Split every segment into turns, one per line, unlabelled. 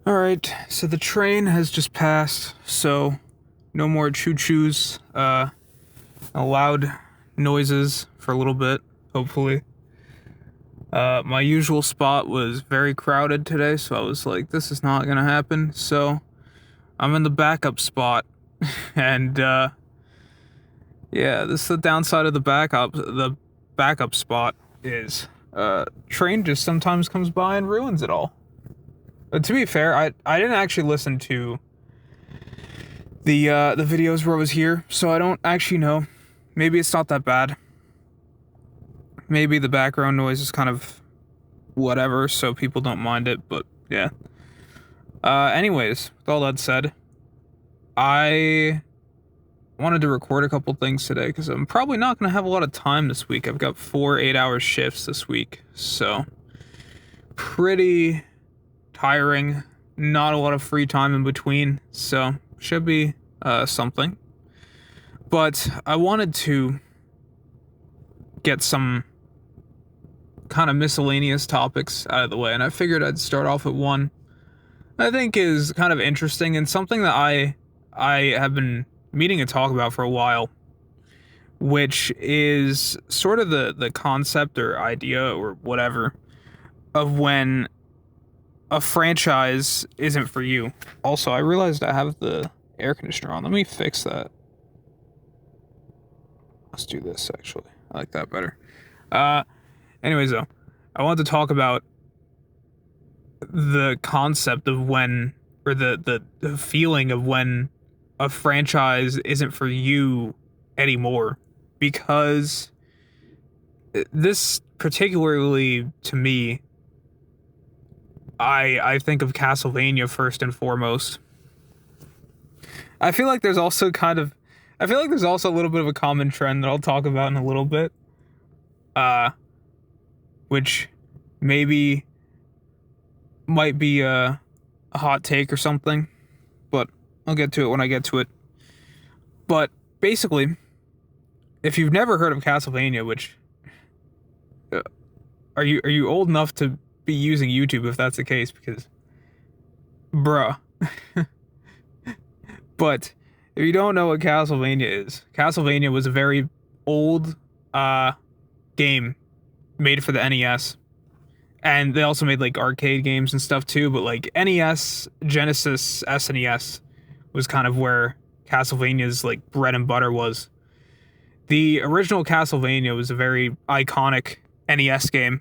Alright, so the train has just passed, so no more choo-choos, loud noises for a little bit, hopefully. My usual spot was very crowded today, so I was like, this is not gonna happen, so I'm in the backup spot, and, yeah, this is the downside of the backup spot is, train just sometimes comes by and ruins it all. To be fair, I didn't actually listen to the videos where I was here, so I don't actually know. Maybe it's not that bad. Maybe the background noise is kind of whatever, so people don't mind it, but yeah. Anyways, with all that said, I wanted to record a couple things today because I'm probably not going to have a lot of time this week. I've got 4 8-hour shifts this week, so pretty tiring. Not a lot of free time in between, so should be something. But I wanted to get some kind of miscellaneous topics out of the way, and I figured I'd start off with one I think is kind of interesting and something that I have been meaning to talk about for a while, which is sort of the concept or idea or whatever of when a franchise isn't for you. Also, I realized I have the air conditioner on. Let me fix that. Let's do this, actually. I like that better. Anyways, though, I wanted to talk about the concept of when, or the feeling of when a franchise isn't for you anymore. Because this, particularly to me, I think of Castlevania first and foremost. I feel like there's also I feel like there's also a little bit of a common trend that I'll talk about in a little bit. Which maybe might be a hot take or something, but I'll get to it when I get to it. But basically, if you've never heard of Castlevania, which are you old enough to be using YouTube if that's the case? Because, bruh. But if you don't know what Castlevania is, Castlevania was a very old game made for the NES. And they also made like arcade games and stuff too, but like NES, Genesis, SNES was kind of where Castlevania's like bread and butter was. The original Castlevania was a very iconic NES game.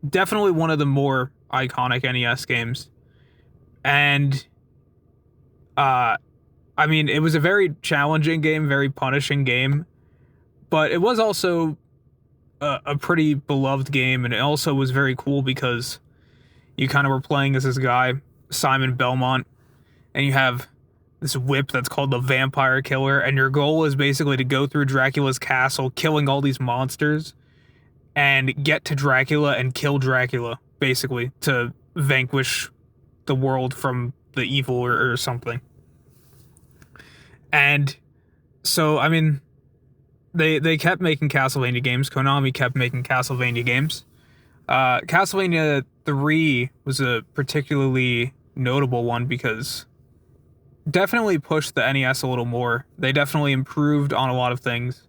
Definitely one of the more iconic NES games. And I mean, it was a very challenging game, very punishing game, but it was also a pretty beloved game, and it also was very cool because you kind of were playing as this guy, Simon Belmont, and you have this whip that's called the Vampire Killer, and your goal is basically to go through Dracula's castle, killing all these monsters, and get to Dracula and kill Dracula, basically, to vanquish the world from the evil or something. And so, I mean, they kept making Castlevania games. Konami kept making Castlevania games. Castlevania 3 was a particularly notable one because definitely pushed the NES a little more. They definitely improved on a lot of things.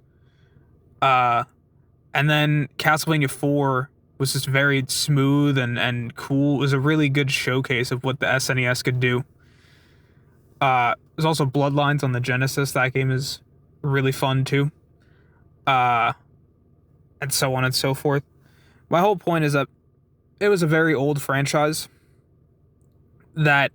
And then Castlevania 4 was just very smooth and cool. It was a really good showcase of what the SNES could do. There's also Bloodlines on the Genesis. That game is really fun too. And so on and so forth. My whole point is that it was a very old franchise that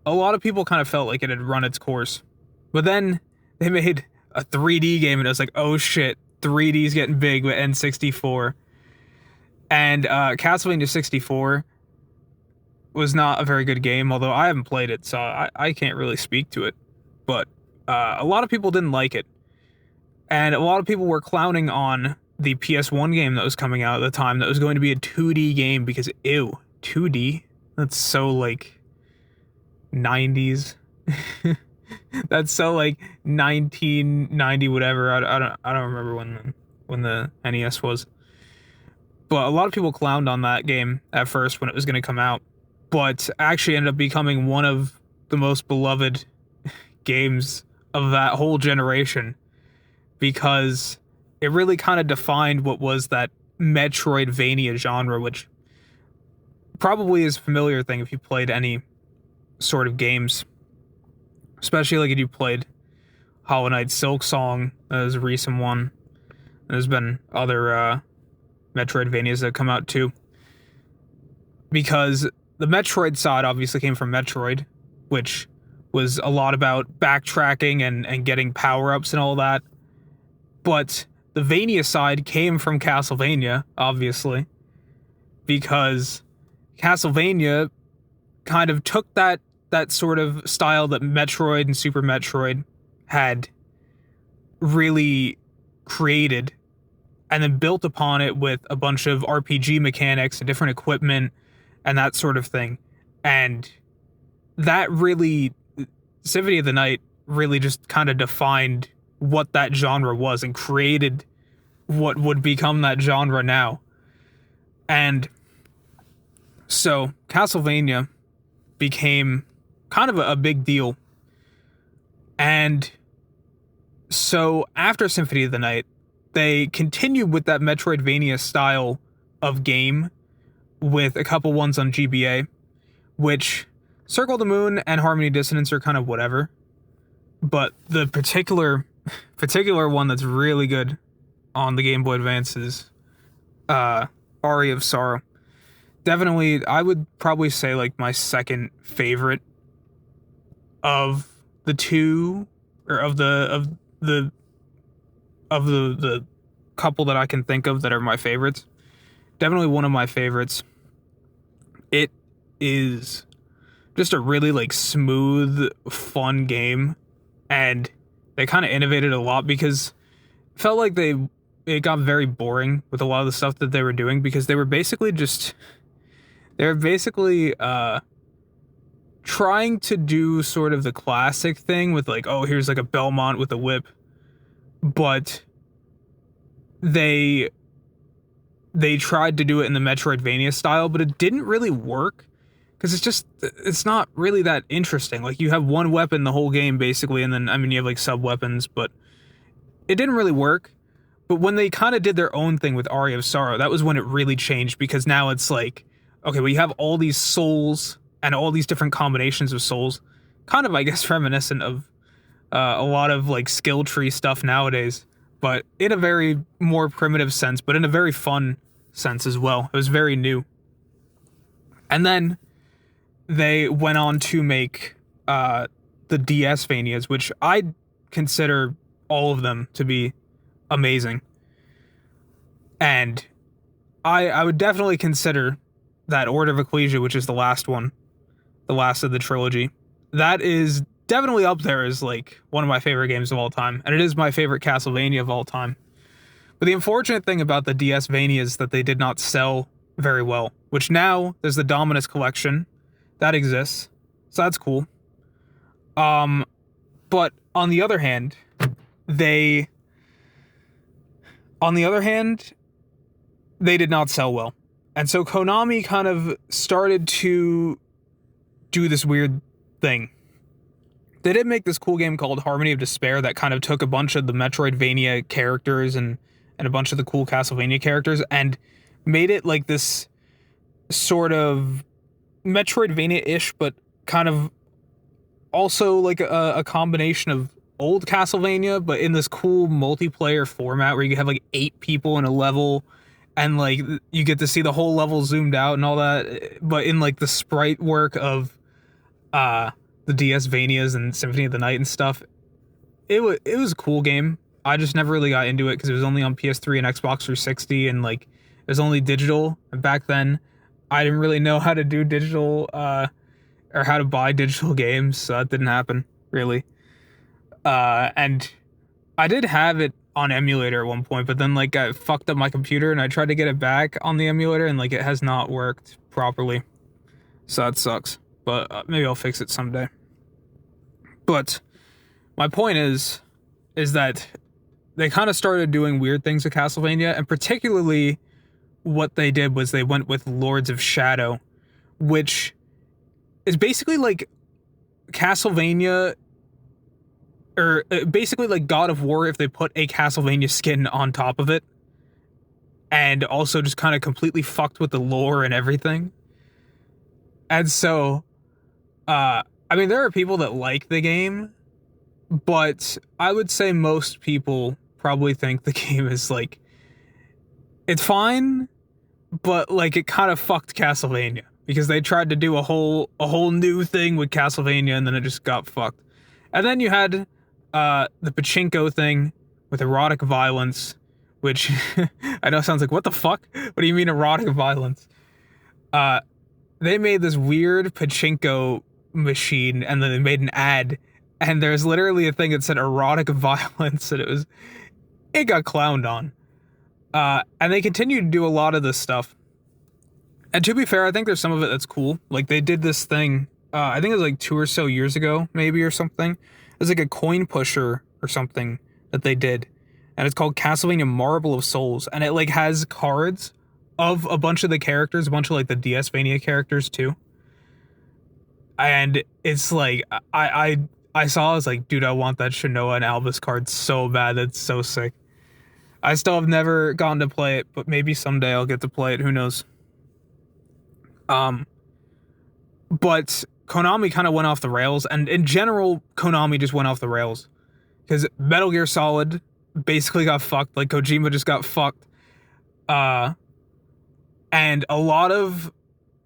a lot of people kind of felt like it had run its course. But then they made a 3D game and it was like, oh shit, 3D's getting big with N64. And Castlevania 64 was not a very good game, although I haven't played it, so I can't really speak to it. But a lot of people didn't like it. And a lot of people were clowning on the PS1 game that was coming out at the time that was going to be a 2D game because, ew, 2D? That's so, like, 90s. That's so, like, 1990 whatever. I don't remember when the NES was. But a lot of people clowned on that game at first when it was going to come out. but actually ended up becoming one of the most beloved games of that whole generation, because it really kind of defined what was that Metroidvania genre, which probably is a familiar thing if you played any sort of games, especially like if you played Hollow Knight Silksong. As a recent one. There's been other Metroidvanias that come out too, because the Metroid side obviously came from Metroid, which was a lot about backtracking and getting power-ups and all that. But the Vania side came from Castlevania, obviously, because Castlevania kind of took that sort of style that Metroid and Super Metroid had really created, and then built upon it with a bunch of RPG mechanics and different equipment and that sort of thing. And that really, Symphony of the Night really just kind of defined what that genre was and created what would become that genre now. And so Castlevania became kind of a big deal. And so after Symphony of the Night, they continued with that Metroidvania style of game with a couple ones on GBA, which Circle the Moon and Harmony Dissonance are kind of whatever. But the particular one that's really good on the Game Boy Advance is Aria of Sorrow. Definitely, I would probably say like my second favorite of the two, or of the couple that I can think of that are my favorites. Definitely one of my favorites. It is just a really like smooth, fun game, and they kind of innovated a lot, because it felt like it got very boring with a lot of the stuff that they were doing, because they were basically trying to do sort of the classic thing with like, oh, here's like a Belmont with a whip, but they tried to do it in the Metroidvania style, but it didn't really work, because it's not really that interesting. Like, you have one weapon the whole game basically, and then I mean you have like sub weapons, but it didn't really work. But when they kind of did their own thing with Aria of Sorrow, that was when it really changed, because now it's like, okay, well, you have all these souls and all these different combinations of souls, kind of, I guess, reminiscent of a lot of like skill tree stuff nowadays, but in a very more primitive sense, but in a very fun sense as well. It was very new. And then they went on to make the DS Vanias, which I consider all of them to be amazing. And I would definitely consider that Order of Ecclesia, which is the last one, the last of the trilogy, that is definitely up there as like one of my favorite games of all time, and it is my favorite Castlevania of all time. But the unfortunate thing about the DS Vania is that they did not sell very well, which now there's the Dominus Collection that exists, so that's cool. But on the other hand, they did not sell well. And so Konami kind of started to do this weird thing. They did make this cool game called Harmony of Despair that kind of took a bunch of the Metroidvania characters and a bunch of the cool Castlevania characters and made it like this sort of Metroidvania-ish, but kind of also like a combination of old Castlevania, but in this cool multiplayer format where you have like 8 people in a level, and like you get to see the whole level zoomed out and all that, but in like the sprite work of the DS Vanias and Symphony of the Night and stuff. It was a cool game. I just never really got into it because it was only on PS3 and Xbox 360, and like it was only digital. And back then, I didn't really know how to do digital or how to buy digital games, so that didn't happen really. And I did have it on emulator at one point, but then like I fucked up my computer and I tried to get it back on the emulator, and like it has not worked properly, so that sucks. But maybe I'll fix it someday. But my point is that they kind of started doing weird things with Castlevania, and particularly what they did was they went with Lords of Shadow, which is basically like Castlevania, or basically like God of War if they put a Castlevania skin on top of it, and also just kind of completely fucked with the lore and everything. And so, I mean, there are people that like the game, but I would say most people probably think the game is like, it's fine, but like it kind of fucked Castlevania because they tried to do a whole new thing with Castlevania and then it just got fucked. And then you had the pachinko thing with erotic violence, which I know sounds like, what the fuck? What do you mean erotic violence? They made this weird pachinko machine and then they made an ad and there's literally a thing that said erotic violence and it got clowned on. And they continue to do a lot of this stuff. And to be fair, I think there's some of it that's cool. Like, they did this thing, I think it was like 2 or so years ago, maybe, or something. It was like a coin pusher or something that they did. And it's called Castlevania Marble of Souls. And it, like, has cards of a bunch of the characters, a bunch of, like, the DSvania characters, too. And it's, like, I saw, I was like, dude, I want that Shinoa and Albus card so bad. That's so sick. I still have never gotten to play it, but maybe someday I'll get to play it. Who knows? But Konami kind of went off the rails, and in general, Konami just went off the rails. Because Metal Gear Solid basically got fucked, like Kojima just got fucked. And a lot of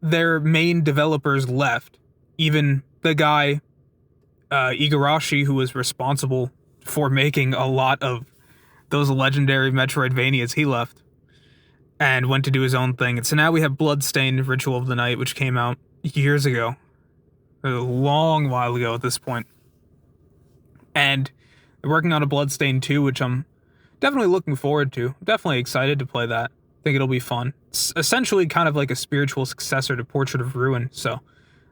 their main developers left. Even the guy, Igarashi, who was responsible for making a lot of those legendary Metroidvanias, he left. And went to do his own thing. And so now we have Bloodstained Ritual of the Night, which came out years ago. A long while ago at this point. And they're working on a Bloodstained 2, which I'm definitely looking forward to. I'm definitely excited to play that. I think it'll be fun. It's essentially kind of like a spiritual successor to Portrait of Ruin, so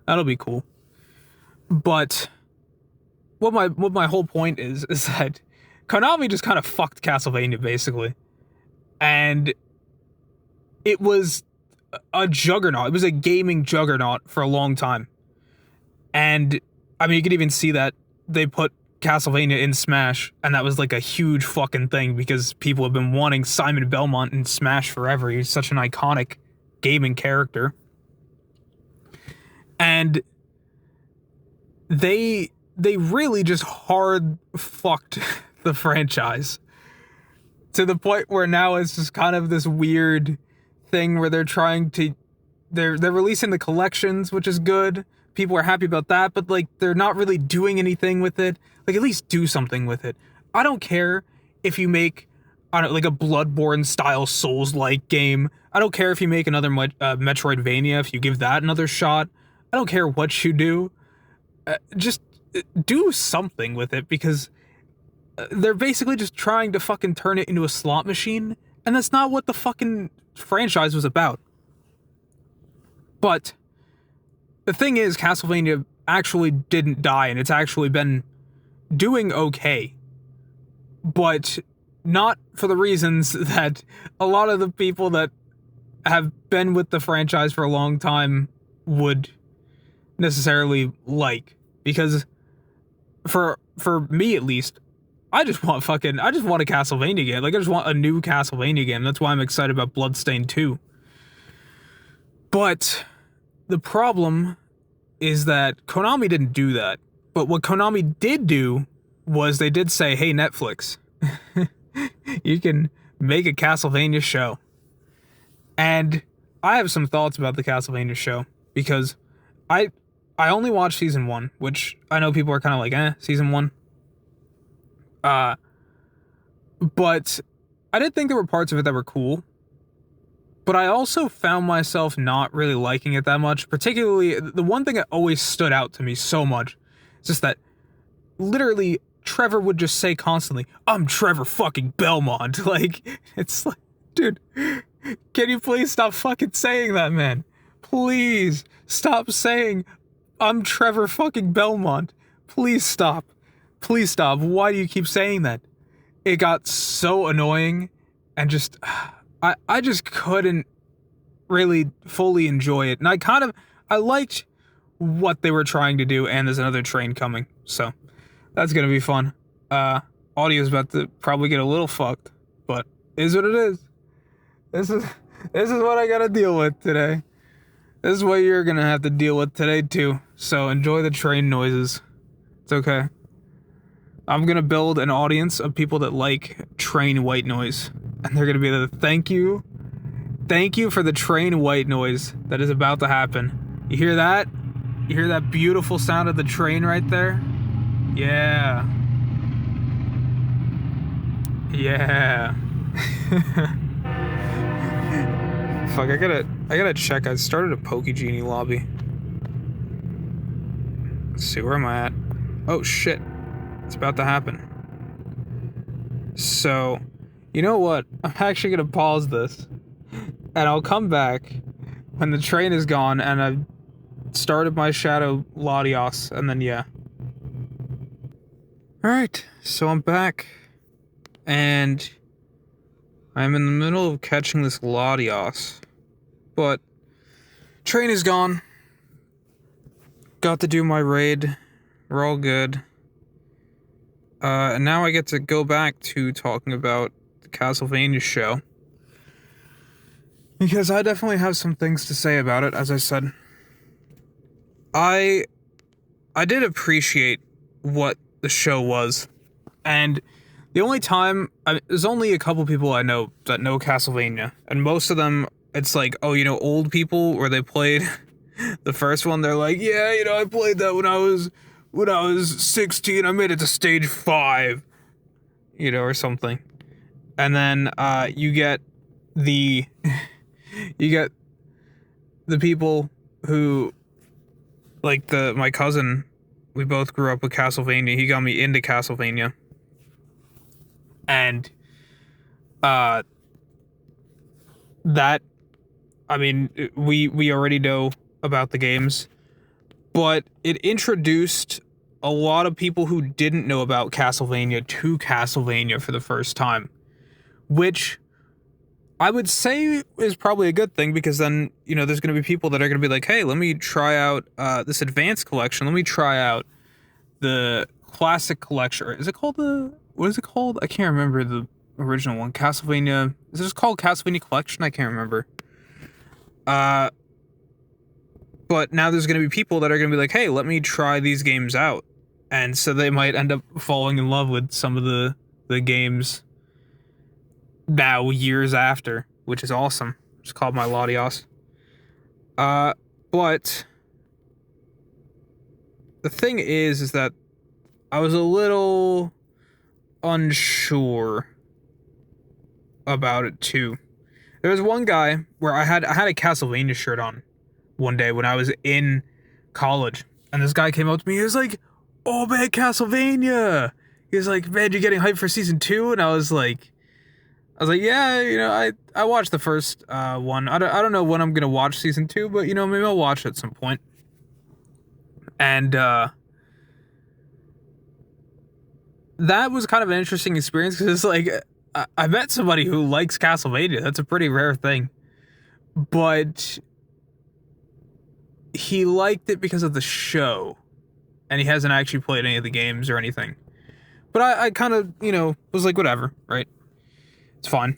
that'll be cool. But what my whole point is that Konami just kind of fucked Castlevania, basically. And it was a juggernaut. It was a gaming juggernaut for a long time. And, I mean, you could even see that they put Castlevania in Smash, and that was like a huge fucking thing because people have been wanting Simon Belmont in Smash forever. He's such an iconic gaming character. And they really just hard fucked the franchise. To the point where now it's just kind of this weird thing where they're releasing the collections, which is good. People are happy about that, but like they're not really doing anything with it. Like, at least do something with it. I don't care if you make, I don't know, like a Bloodborne style Souls-like game. I don't care if you make another Metroidvania, if you give that another shot. I don't care what you do. Just do something with it, because they're basically just trying to fucking turn it into a slot machine, and that's not what the fucking franchise was about. But the thing is, Castlevania actually didn't die, and it's actually been doing okay. But not for the reasons that a lot of the people that have been with the franchise for a long time would necessarily like. Because for me at least, I just want a Castlevania game. Like, I just want a new Castlevania game. That's why I'm excited about Bloodstained 2. But the problem is that Konami didn't do that. But what Konami did do was they did say, hey, Netflix, you can make a Castlevania show. And I have some thoughts about the Castlevania show, because I only watched season 1, which I know people are kind of like, season 1. But I did think there were parts of it that were cool. But I also found myself not really liking it that much. Particularly, the one thing that always stood out to me so much is just that literally Trevor would just say constantly, I'm Trevor fucking Belmont. Like, it's like, dude, can you please stop fucking saying that, man? Please stop saying, I'm Trevor fucking Belmont. Please stop. Please stop. Why do you keep saying that? It got so annoying, and just, I just couldn't really fully enjoy it. And I liked what they were trying to do, and there's another train coming, so that's gonna be fun. Audio's about to probably get a little fucked, but it is what it is. This is what I gotta deal with today. This is what you're gonna have to deal with today too. So enjoy the train noises. It's okay. I'm gonna build an audience of people that like train white noise, and they're gonna be the thank you for the train white noise that is about to happen. You hear that? You hear that beautiful sound of the train right there? Yeah. Yeah. Fuck, I gotta check. I started a Pokegenie lobby. Let's see, where am I at? Oh shit. It's about to happen. So, you know what? I'm actually gonna pause this. And I'll come back when the train is gone and I've started my Shadow Latios, and then yeah. Alright, so I'm back. And I'm in the middle of catching this Latios. But train is gone. Got to do my raid. We're all good. And now I get to go back to talking about the Castlevania show. Because I definitely have some things to say about it, as I said. I did appreciate what the show was. And the only time, there's only a couple people I know that know Castlevania. And most of them, it's like, oh, you know, old people where they played the first one. They're like, yeah, you know, I played that when I was 16, I made it to stage 5, you know, or something. And then you get the people who, like my cousin, we both grew up with Castlevania. He got me into Castlevania. And that, I mean, we already know about the games, but it introduced a lot of people who didn't know about Castlevania to Castlevania for the first time, which I would say is probably a good thing, because then, you know, there's going to be people that are going to be like, hey, let me try out this advanced collection. Let me try out the classic collection. Is it called what is it called? I can't remember the original one. Castlevania. Is it just called Castlevania Collection? I can't remember. But now there's going to be people that are going to be like, hey, let me try these games out. And so they might end up falling in love with some of the games now, years after, which is awesome. It's called my Latios. But the thing is that I was a little unsure about it too. There was one guy where I had a Castlevania shirt on one day when I was in college, and this guy came up to me. He was like, "Oh man, Castlevania!" He was like, "Man, you getting hyped for season 2?" And I was like, "Yeah, you know, I watched the first one. I don't know when I'm gonna watch season 2, but you know, maybe I'll watch it at some point." And that was kind of an interesting experience, because it's like I met somebody who likes Castlevania. That's a pretty rare thing, but he liked it because of the show, and he hasn't actually played any of the games or anything. But I kind of, you know, was like, whatever, right? It's fine.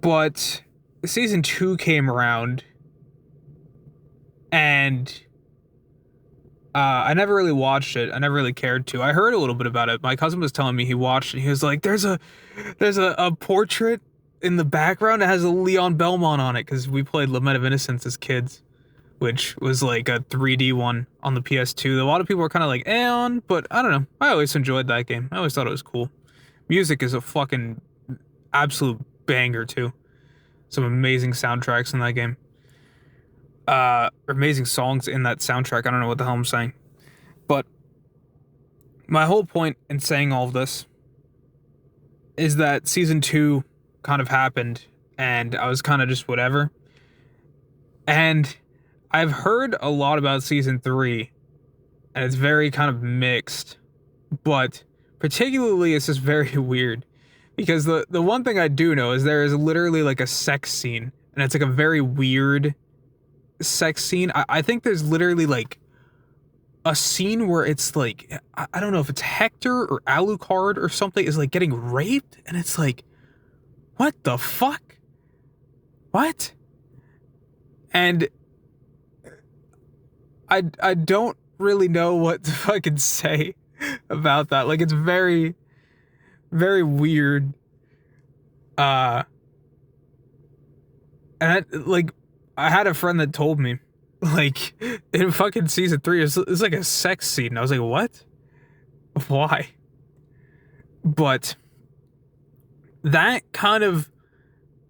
But season 2 came around, and I never really watched it. I never really cared to. I heard a little bit about it. My cousin was telling me he watched it. He was like, there's a portrait in the background that has a Leon Belmont on it, because we played Lament of Innocence as kids, which was like a 3D one on the PS2. A lot of people were kind of like, on, but I don't know. I always enjoyed that game. I always thought it was cool. Music is a fucking absolute banger too. Some amazing soundtracks in that game. Amazing songs in that soundtrack. I don't know what the hell I'm saying. But my whole point in saying all of this is that season 2 kind of happened, and I was kind of just whatever. And I've heard a lot about season 3, and it's very kind of mixed. But particularly, it's just very weird, because the one thing I do know is there is literally like a sex scene, and it's like a very weird sex scene. I think there's literally like a scene where it's like, I don't know if it's Hector or Alucard or something is like getting raped, and it's like, what the fuck? What? And I don't really know what to fucking say about that. Like, it's very, very weird. And I had a friend that told me, like, in fucking season 3, it's like a sex scene. And I was like, what? Why? But that kind of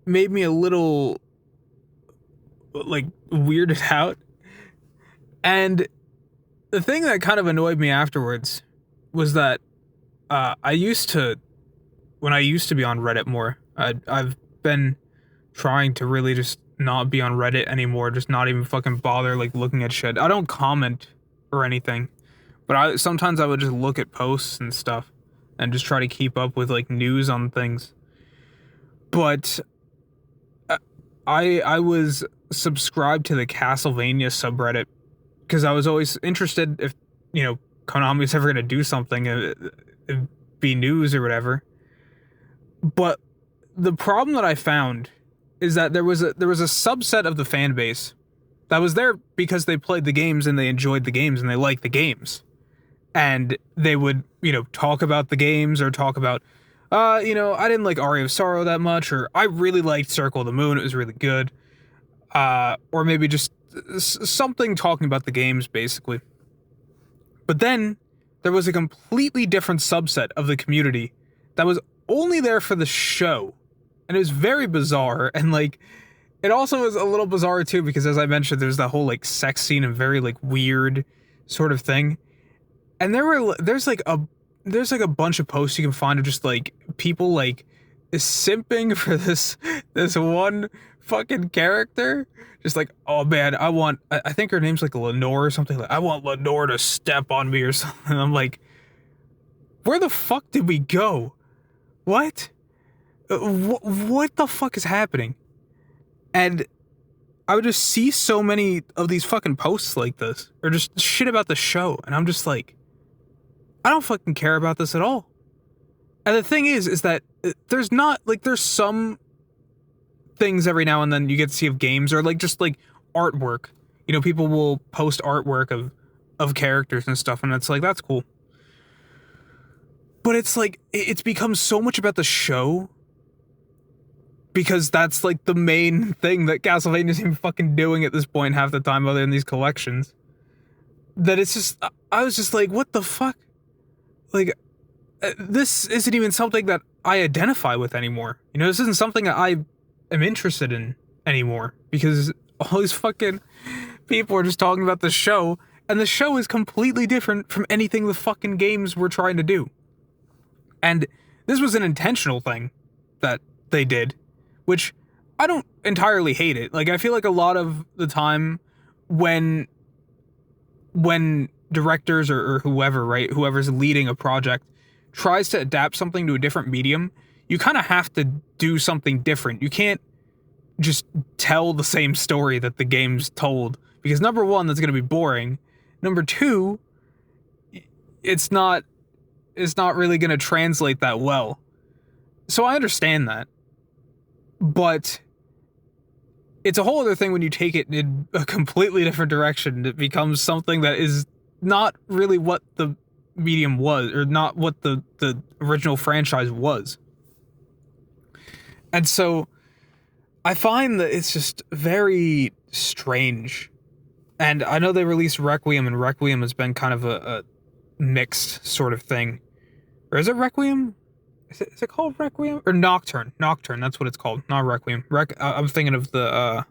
made me a little, like, weirded out. And the thing that kind of annoyed me afterwards was that when I used to be on Reddit more, I've been trying to really just not be on Reddit anymore, just not even fucking bother like looking at shit. I don't comment or anything, but sometimes I would just look at posts and stuff and just try to keep up with like news on things. But I was subscribed to the Castlevania subreddit because I was always interested if, you know, Konami's ever gonna do something, it'd be news or whatever. But the problem that I found is that there was a subset of the fan base that was there because they played the games and they enjoyed the games and they liked the games. And they would, you know, talk about the games or talk about, you know, I didn't like Aria of Sorrow that much, or I really liked Circle of the Moon, it was really good. Or maybe just something talking about the games, basically. But then there was a completely different subset of the community that was only there for the show. And it was very bizarre, and like, it also was a little bizarre too, because as I mentioned, there's that whole like sex scene and very like weird sort of thing. And there's like a bunch of posts you can find of just like people like simping for this one fucking character. Just like, oh man, I think her name's like Lenore or something, like, I want Lenore to step on me or something. And I'm like, where the fuck did we go? What? What the fuck is happening? And I would just see so many of these fucking posts like this, or just shit about the show, and I'm just like, I don't fucking care about this at all. And the thing is that there's some things every now and then you get to see of games, or like just like artwork. You know, people will post artwork of characters and stuff, and it's like, that's cool. But it's like, it's become so much about the show, because that's like the main thing that Castlevania's even fucking doing at this point half the time, other than these collections, that it's just, I was just like, what the fuck? Like, this isn't even something that I identify with anymore. You know, this isn't something that I am interested in anymore, because all these fucking people are just talking about the show, and the show is completely different from anything the fucking games were trying to do. And this was an intentional thing that they did, which I don't entirely hate it. Like, I feel like a lot of the time when directors or whoever, right, whoever's leading a project tries to adapt something to a different medium, you kind of have to do something different. You can't just tell the same story that the game's told, because number one, that's going to be boring. Number two, it's not really going to translate that well. So I understand that. But it's a whole other thing when you take it in a completely different direction. It becomes something that is not really what the medium was, or not what the original franchise was. And so I find that it's just very strange. And I know they released Requiem, and Requiem has been kind of a mixed sort of thing. Or is it Requiem? Is it called Requiem? Or Nocturne? Nocturne, that's what it's called, not Requiem. I'm thinking of the,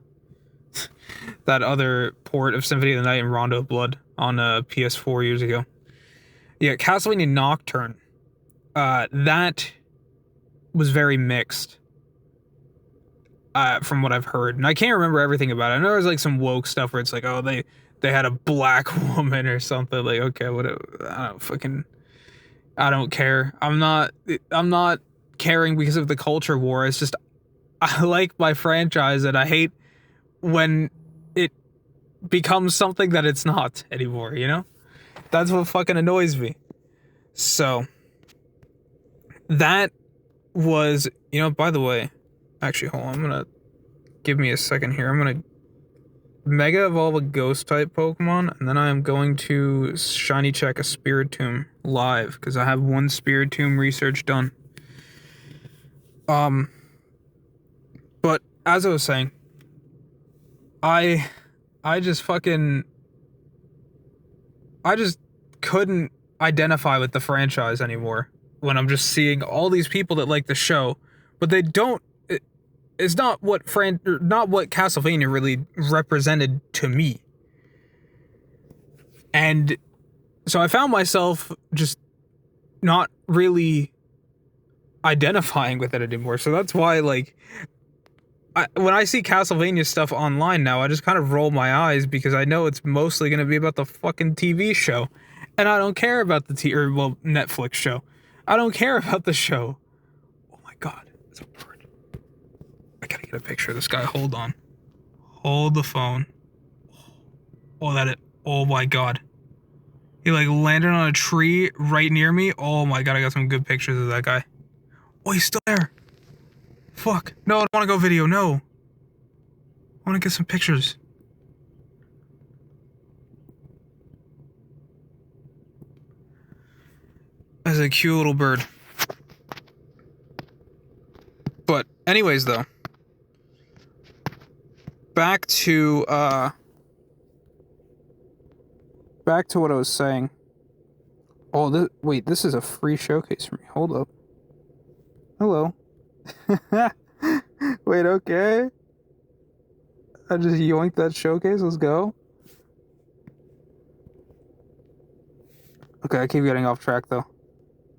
that other port of Symphony of the Night and Rondo of Blood on PS4 years ago. Yeah, Castlevania Nocturne. That was very mixed. From what I've heard. And I can't remember everything about it. I know there's like some woke stuff where it's like, oh, they had a black woman or something. Like, okay, I don't care. I'm not caring because of the culture war. It's just, I like my franchise, and I hate when it becomes something that it's not anymore, you know? That's what fucking annoys me. So, that was, by the way, actually, hold on, give me a second here. I'm gonna Mega Evolve a Ghost type Pokemon, and then I am going to Shiny check a Spiritomb live, because I have one Spiritomb research done. But as I was saying, I just couldn't identify with the franchise anymore when I'm just seeing all these people that like the show, but they don't. It's not what Castlevania really represented to me. And so I found myself just not really identifying with it anymore. So that's why, like, when I see Castlevania stuff online now, I just kind of roll my eyes, because I know it's mostly going to be about the fucking TV show. And I don't care about the Netflix show. I don't care about the show. Oh my god, it's a bird. I gotta get a picture of this guy. Hold on. Hold the phone. Oh my god. He like landed on a tree right near me. Oh my god, I got some good pictures of that guy. Oh, he's still there. Fuck. No, I don't want to go video. No. I want to get some pictures. That's a cute little bird. But anyways, though. Back to what I was saying. Oh, wait, this is a free showcase for me. Hold up. Hello. Wait, okay. I just yoinked that showcase. Let's go. Okay, I keep getting off track, though.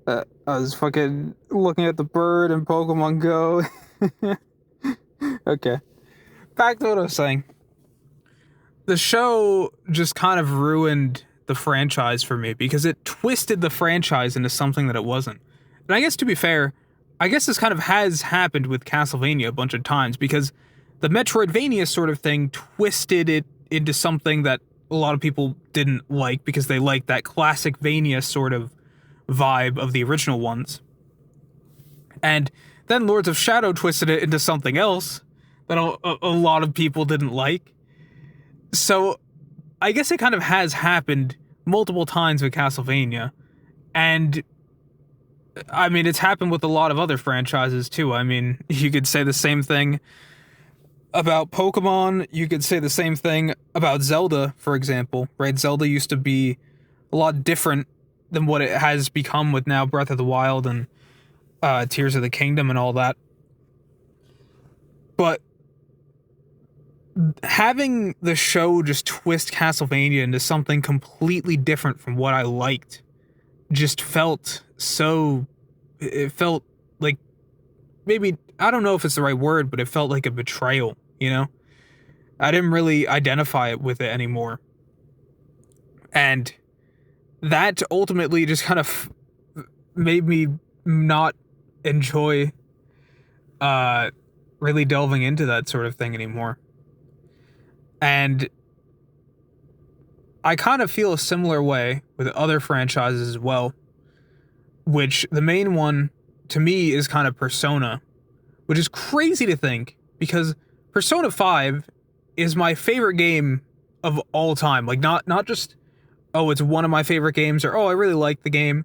I was fucking looking at the bird and Pokemon Go. Okay. Back to what I was saying. The show just kind of ruined the franchise for me, because it twisted the franchise into something that it wasn't. And I guess, to be fair, this kind of has happened with Castlevania a bunch of times, because the Metroidvania sort of thing twisted it into something that a lot of people didn't like, because they liked that classic Vania sort of vibe of the original ones. And then Lords of Shadow twisted it into something else that a lot of people didn't like. So I guess it kind of has happened multiple times with Castlevania. And I mean, it's happened with a lot of other franchises too. I mean, you could say the same thing about Pokemon. You could say the same thing about Zelda, for example, right? Zelda used to be a lot different than what it has become with now Breath of the Wild and Tears of the Kingdom and all that. But having the show just twist Castlevania into something completely different from what I liked just felt so... It felt like... Maybe... I don't know if it's the right word, but it felt like a betrayal, you know? I didn't really identify it with it anymore. And that ultimately just kind of made me not enjoy really delving into that sort of thing anymore. And I kind of feel a similar way with other franchises as well, which the main one to me is kind of Persona, which is crazy to think, because Persona 5 is my favorite game of all time. Like, not just, oh, it's one of my favorite games, or, oh, I really like the game.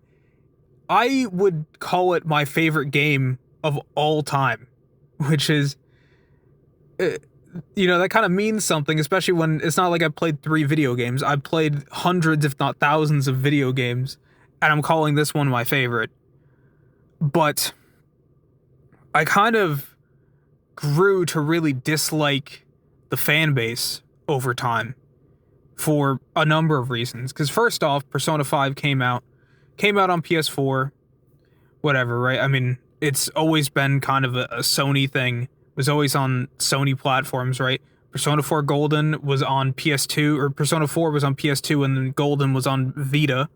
I would call it my favorite game of all time, which is, that kind of means something, especially when it's not like I played 3 video games. I've played hundreds, if not thousands, of video games, and I'm calling this one my favorite. But I kind of grew to really dislike the fan base over time for a number of reasons. Because first off, Persona 5 came out on PS4, whatever, right? I mean, it's always been kind of a Sony thing. It was always on Sony platforms, right? Persona 4 Golden was on PS2, or Persona 4 was on PS2, and then Golden was on Vita.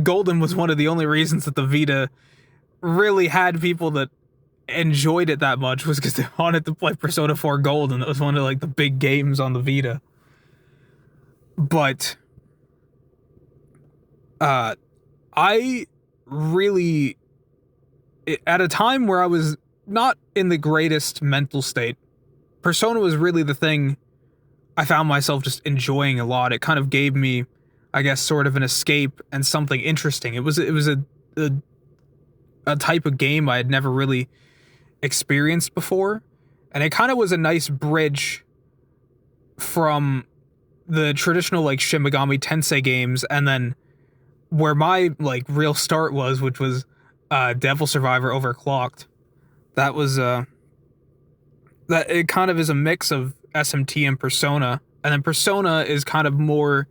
Golden was one of the only reasons that the Vita really had people that enjoyed it that much, was because they wanted to play Persona 4 Golden. That was one of like the big games on the Vita. But I really, at a time where I was not in the greatest mental state, Persona was really the thing I found myself just enjoying a lot. It kind of gave me, I guess, sort of an escape and something interesting. It was a type of game I had never really experienced before, and it kind of was a nice bridge from the traditional like Shin Megami Tensei games, and then where my like real start was, which was Devil Survivor Overclocked. That was that it kind of is a mix of SMT and Persona, and then Persona is kind of more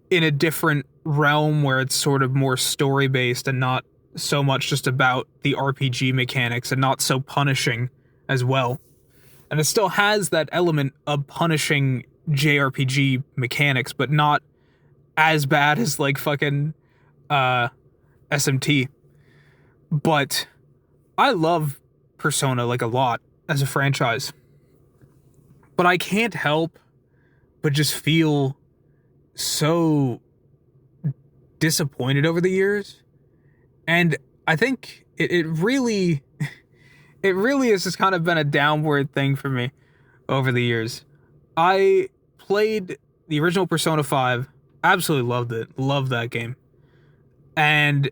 in a different realm where it's sort of more story based and not so much just about the RPG mechanics, and not so punishing as well. And it still has that element of punishing JRPG mechanics, but not as bad as like fucking SMT. But I love Persona like a lot as a franchise. But I can't help but just feel so disappointed over the years. And I think it really has just kind of been a downward thing for me over the years. I played the original Persona 5, absolutely loved that game. And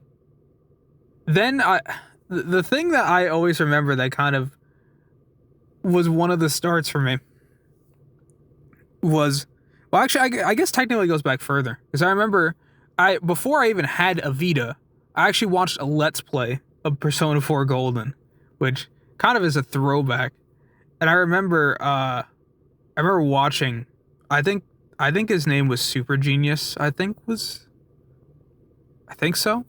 then the thing that I always remember that kind of was one of the starts for me was, well, actually, I guess technically it goes back further, because I remember before I even had a Vita, I actually watched a Let's Play of Persona 4 Golden, which kind of is a throwback. And I remember watching, I think his name was Super Genius, I think so,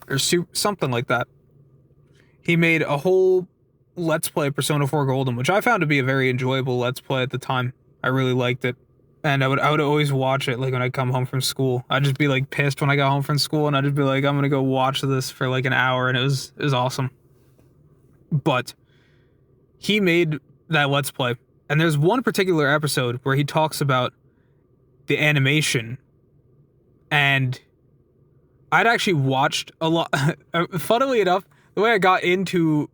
or something like that. He made a whole Let's Play of Persona 4 Golden, which I found to be a very enjoyable Let's Play at the time. I really liked it. And I would always watch it like when I come home from school. I'd just be like pissed when I got home from school, and I'd just be like, I'm gonna go watch this for like an hour, and it was awesome. But he made that Let's Play, and there's one particular episode where he talks about the animation, and I'd actually watched a lot. Funnily enough, the way I got into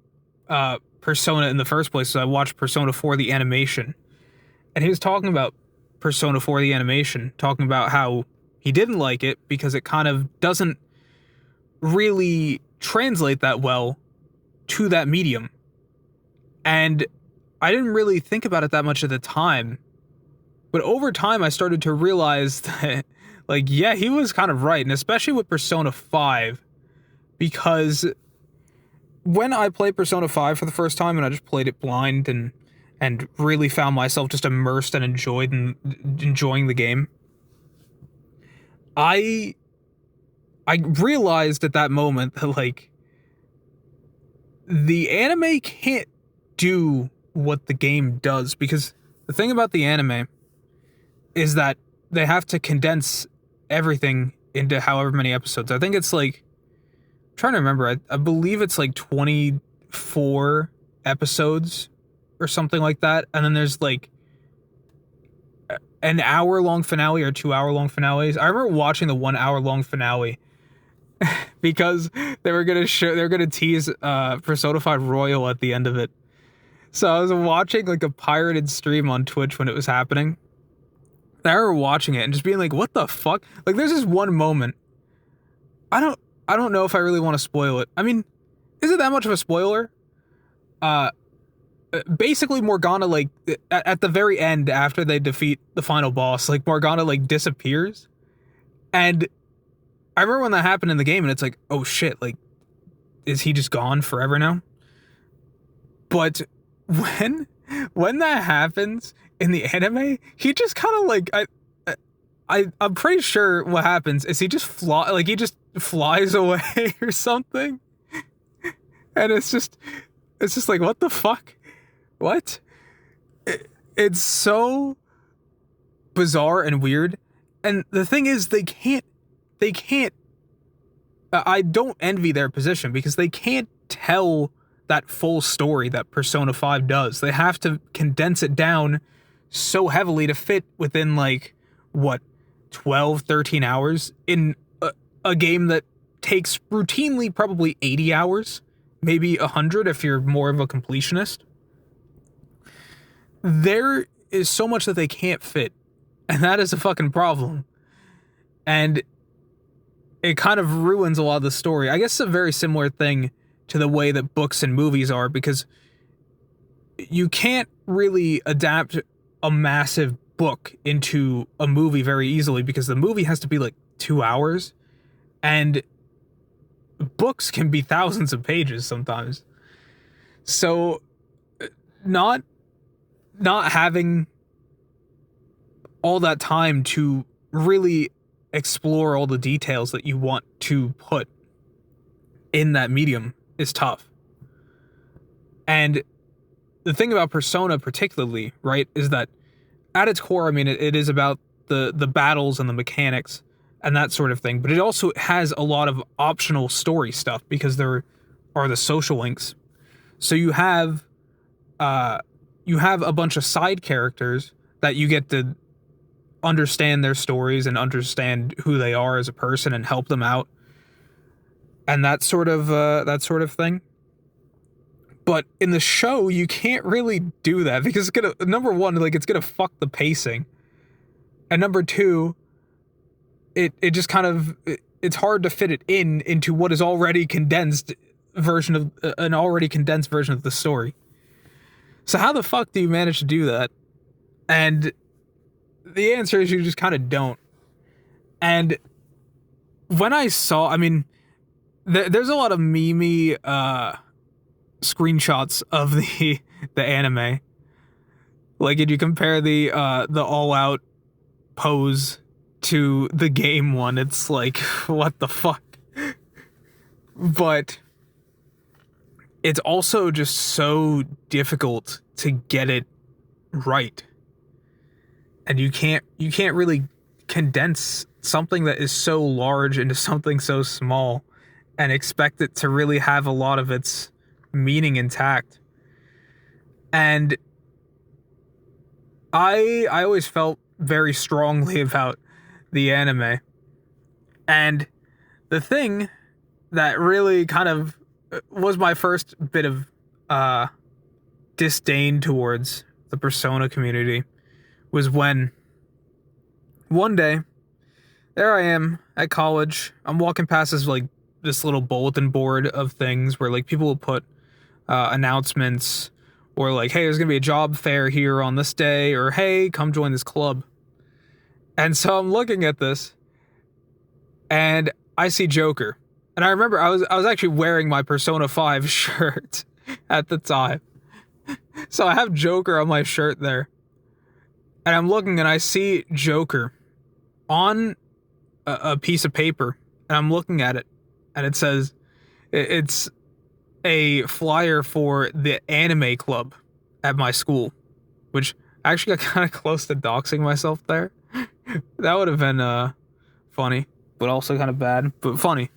Persona in the first place is I watched Persona 4 the animation, and he was talking about Persona 4 the animation, talking about how he didn't like it because it kind of doesn't really translate that well to that medium. And I didn't really think about it that much at the time, but over time I started to realize that, like, yeah, he was kind of right, and especially with Persona 5, because when I played Persona 5 for the first time, and I just played it blind and really found myself just immersed and enjoying the game, I realized at that moment that, like, the anime can't do what the game does, because the thing about the anime is that they have to condense everything into however many episodes. I think it's like, I'm trying to remember, I believe it's like 24 episodes or something like that, and then there's like an hour-long finale or 2-hour-long finales. I remember watching the 1-hour-long finale because they were gonna tease Persona 5 Royal at the end of it. So I was watching like a pirated stream on Twitch when it was happening. And I remember watching it and just being like, "What the fuck?" Like, there's this one moment. I don't know if I really want to spoil it. I mean, is it that much of a spoiler? Basically, Morgana, like, at the very end, after they defeat the final boss, like, Morgana, like, disappears. And I remember when that happened in the game, and it's like, oh shit, like, is he just gone forever now? But when that happens in the anime, he just kind of, like, I'm pretty sure what happens is he just flies away or something. And it's just like, what the fuck? What? It's so bizarre and weird. And the thing is, they can't, I don't envy their position, because they can't tell that full story that Persona 5 does. They have to condense it down so heavily to fit within, like, what, 12, 13 hours in a game that takes routinely probably 80 hours, maybe 100 if you're more of a completionist. There is so much that they can't fit, and that is a fucking problem. And it kind of ruins a lot of the story. I guess it's a very similar thing to the way that books and movies are, because you can't really adapt a massive book into a movie very easily, because the movie has to be like 2 hours, and books can be thousands of pages sometimes. So not having all that time to really explore all the details that you want to put in that medium is tough. And the thing about Persona particularly, right, is that at its core, I mean, it is about the battles and the mechanics and that sort of thing, but it also has a lot of optional story stuff, because there are the social links. So you have a bunch of side characters that you get to understand their stories and understand who they are as a person and help them out, and that sort of thing. But in the show, you can't really do that, because it's gonna, number one, like, it's gonna fuck the pacing, and number two, it just kind of, it's hard to fit it into what is already condensed version of an already condensed version of the story. So how the fuck do you manage to do that? And the answer is you just kind of don't. And when I saw, I mean, there's a lot of memey screenshots of the anime. Like, if you compare the all-out pose to the game one, it's like, what the fuck? But it's also just so difficult to get it right. And you can't really condense something that is so large into something so small and expect it to really have a lot of its meaning intact. And I always felt very strongly about the anime. And the thing that really kind of was my first bit of disdain towards the Persona community was when one day, there I am at college, I'm walking past this little bulletin board of things where, like, people will put announcements, or like, hey, there's gonna be a job fair here on this day, or hey, come join this club. And so I'm looking at this, and I see Joker. And I remember I was actually wearing my Persona 5 shirt at the time. So I have Joker on my shirt there. And I'm looking, and I see Joker on a piece of paper, and I'm looking at it, and it says it's a flyer for the anime club at my school, which actually got kind of close to doxing myself there. That would have been funny, but also kind of bad, but funny.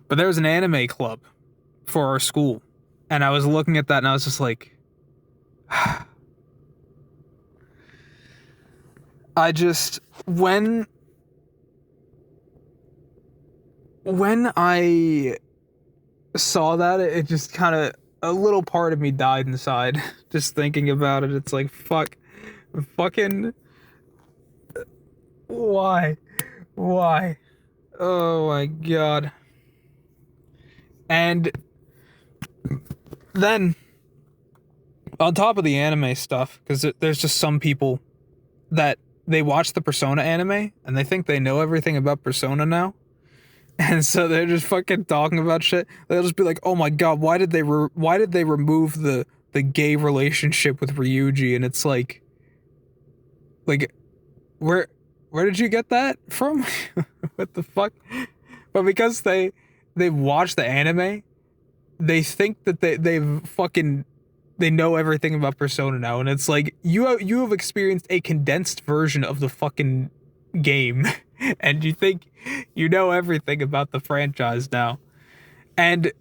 But there was an anime club for our school, and I was looking at that, and I was just like, when I saw that, it just kind of, a little part of me died inside just thinking about it. It's like, fucking, why? Oh my god. And then, on top of the anime stuff, because there's just some people that they watch the Persona anime and they think they know everything about Persona now. And so they're just fucking talking about shit. They'll just be like, oh my god, why did they remove the gay relationship with Ryuji? And it's like, where did you get that from? What the fuck? But because they watch the anime, they think that they know everything about Persona now, and it's like, you have experienced a condensed version of the fucking game, and you think you know everything about the franchise now. And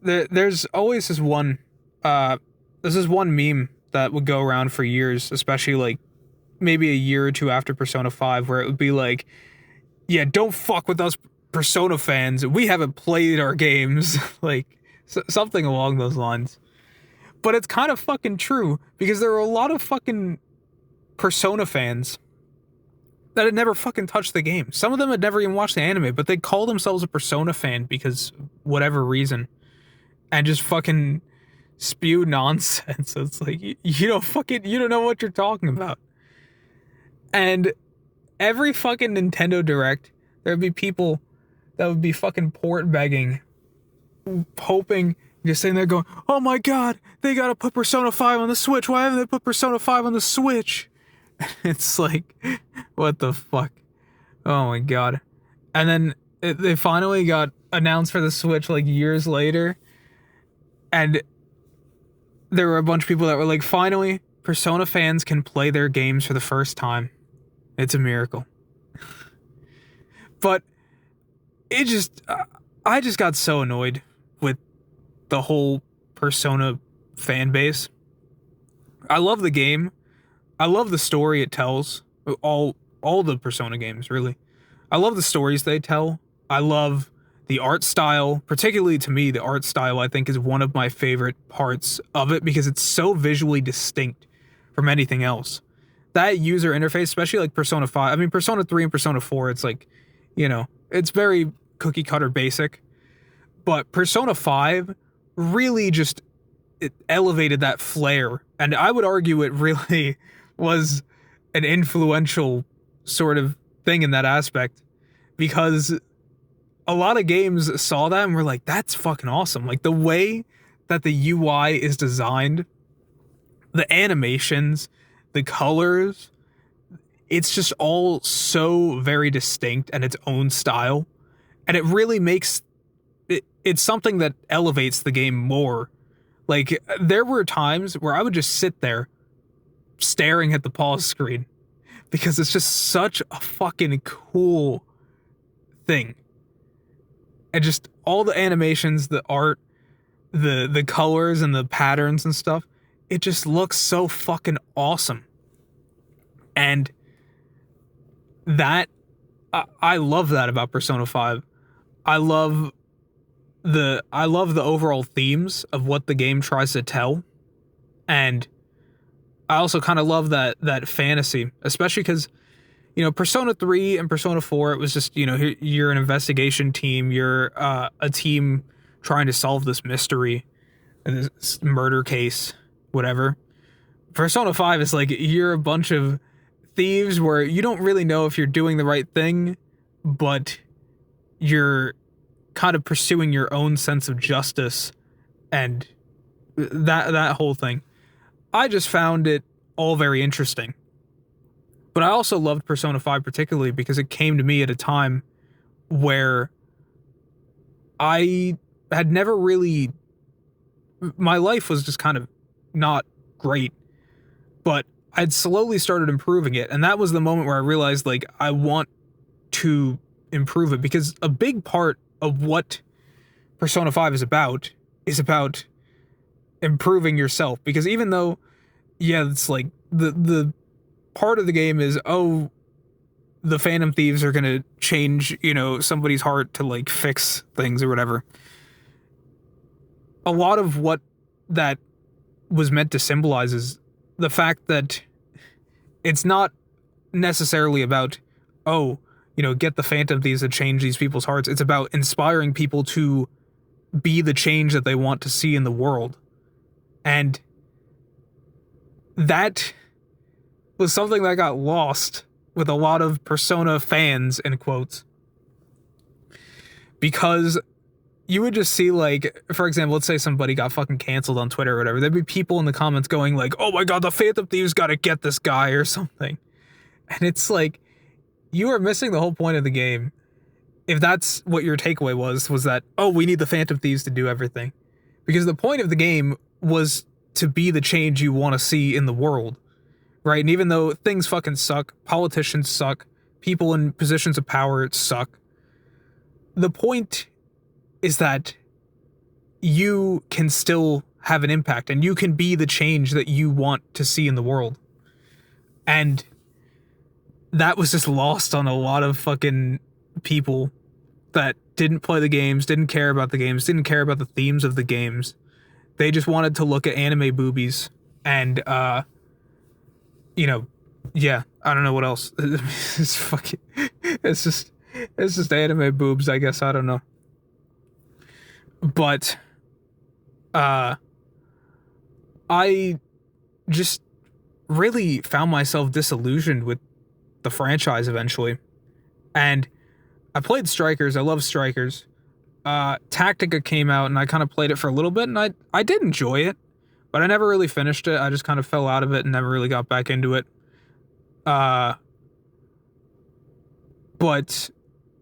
there's always this one meme that would go around for years, especially like maybe a year or two after Persona 5, where it would be like, yeah, don't fuck with us Persona fans. We haven't played our games. Like, something along those lines. But it's kind of fucking true, because there are a lot of fucking Persona fans that had never fucking touched the game. Some of them had never even watched the anime, but they call themselves a Persona fan because whatever reason. And just fucking spew nonsense. It's like, you don't know what you're talking about. And every fucking Nintendo Direct, there'd be people that would be fucking port begging, hoping, just sitting there going, oh my god, they gotta put Persona 5 on the Switch. Why haven't they put Persona 5 on the Switch? It's like, what the fuck? Oh my god. And then they finally got announced for the Switch like years later. And there were a bunch of people that were like, finally, Persona fans can play their games for the first time. It's a miracle. But I just got so annoyed with the whole Persona fan base. I love the game. I love the story it tells. All the Persona games, really. I love the stories they tell. I love the art style. Particularly to me, the art style, I think, is one of my favorite parts of it, because it's so visually distinct from anything else. That user interface, especially like Persona 5. I mean, Persona 3 and Persona 4, it's like, it's very cookie cutter basic. But Persona 5 really just, it elevated that flair. And I would argue it really was an influential sort of thing in that aspect, because a lot of games saw that and were like, that's fucking awesome. Like, the way that the UI is designed, the animations, the colors, it's just all so very distinct and its own style. And it really makes it's something that elevates the game more. Like, there were times where I would just sit there staring at the pause screen, because it's just such a fucking cool thing. And just all the animations, the art, the colors and the patterns and stuff, it just looks so fucking awesome. And that, I love that about Persona 5. I love the overall themes of what the game tries to tell. And I also kind of love that fantasy, especially because, Persona 3 and Persona 4, it was just, you're an investigation team, you're a team trying to solve this mystery, this murder case, whatever. Persona 5 is like, you're a bunch of thieves where you don't really know if you're doing the right thing, but you're kind of pursuing your own sense of justice, and that whole thing. I just found it all very interesting. But I also loved Persona 5 particularly because it came to me at a time where I had never really... my life was just kind of not great, but I'd slowly started improving it. And that was the moment where I realized, like, I want to improve it, because a big part of what Persona 5 is about improving yourself. Because even though, yeah, it's like the part of the game is, oh, the Phantom Thieves are gonna change, somebody's heart to like fix things or whatever. A lot of what that was meant to symbolize is the fact that it's not necessarily about, oh, get the Phantom Thieves to change these people's hearts. It's about inspiring people to be the change that they want to see in the world. And that was something that got lost with a lot of Persona fans, in quotes. Because you would just see, like, for example, let's say somebody got fucking canceled on Twitter or whatever. There'd be people in the comments going like, oh my god, the Phantom Thieves gotta get this guy or something. And it's like, you are missing the whole point of the game. If that's what your takeaway was that, oh, we need the Phantom Thieves to do everything. Because the point of the game was to be the change you want to see in the world. Right? And even though things fucking suck, politicians suck, people in positions of power suck, the point is that you can still have an impact and you can be the change that you want to see in the world. And that was just lost on a lot of fucking people that didn't play the games, didn't care about the games, didn't care about the themes of the games. They just wanted to look at anime boobies and, you know, yeah, I don't know what else. It's fucking, it's just anime boobs, I guess. I don't know. But, I just really found myself disillusioned with the franchise eventually. And I played Strikers. I love Strikers. Tactica came out and I kind of played it for a little bit and I did enjoy it, but I never really finished it. I just kind of fell out of it and never really got back into it. But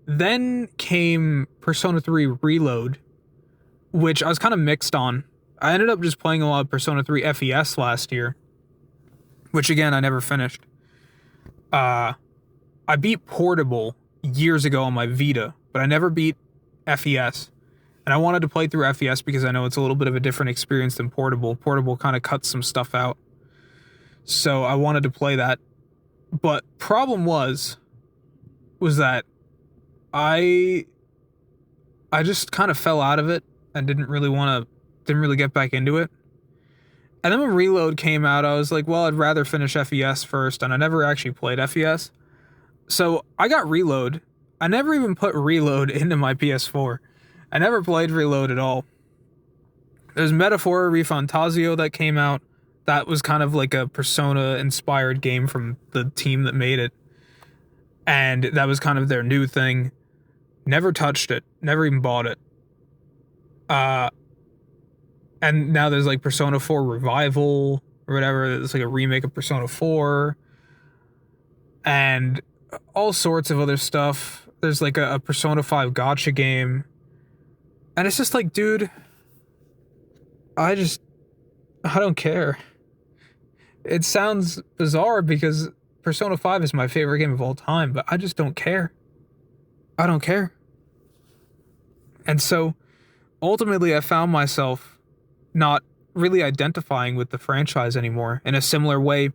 then came Persona 3 Reload, which I was kind of mixed on. I ended up just playing a lot of Persona 3 FES last year, which again, I never finished. I beat Portable years ago on my Vita, but I never beat FES. And I wanted to play through FES because I know it's a little bit of a different experience than Portable. Portable kind of cuts some stuff out. So I wanted to play that. But problem was that I just kind of fell out of it and didn't really get back into it. And then when Reload came out, I was like, well, I'd rather finish FES first, and I never actually played FES. So I got Reload. I never even put Reload into my PS4. I never played Reload at all. There's Metaphora Refantasio that came out. That was kind of like a Persona-inspired game from the team that made it. And that was kind of their new thing. Never touched it. Never even bought it. And now there's like Persona 4 Revival or whatever. It's like a remake of Persona 4. And all sorts of other stuff. There's like a Persona 5 gacha game. And it's just like, dude, I don't care. It sounds bizarre because Persona 5 is my favorite game of all time, but I just don't care. I don't care. And so, ultimately, I found myself not really identifying with the franchise anymore in a similar way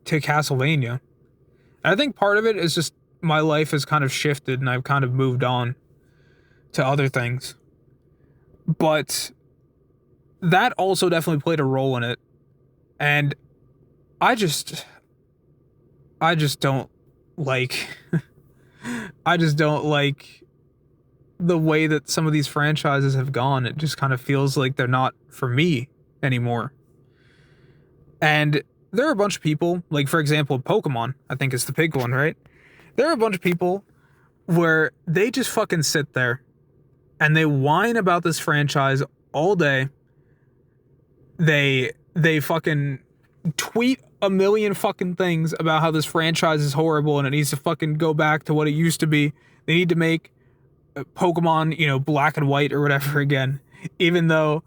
to Castlevania. And I think part of it is just my life has kind of shifted and I've kind of moved on to other things. But that also definitely played a role in it. And I just don't like I just don't like the way that some of these franchises have gone. It just kind of feels like they're not for me anymore. And there are a bunch of people, like for example, Pokemon, I think is the big one, right? There are a bunch of people where they just fucking sit there and they whine about this franchise all day. They fucking tweet a million fucking things about how this franchise is horrible and it needs to fucking go back to what it used to be. They need to make Pokemon, Black and White or whatever again. Even though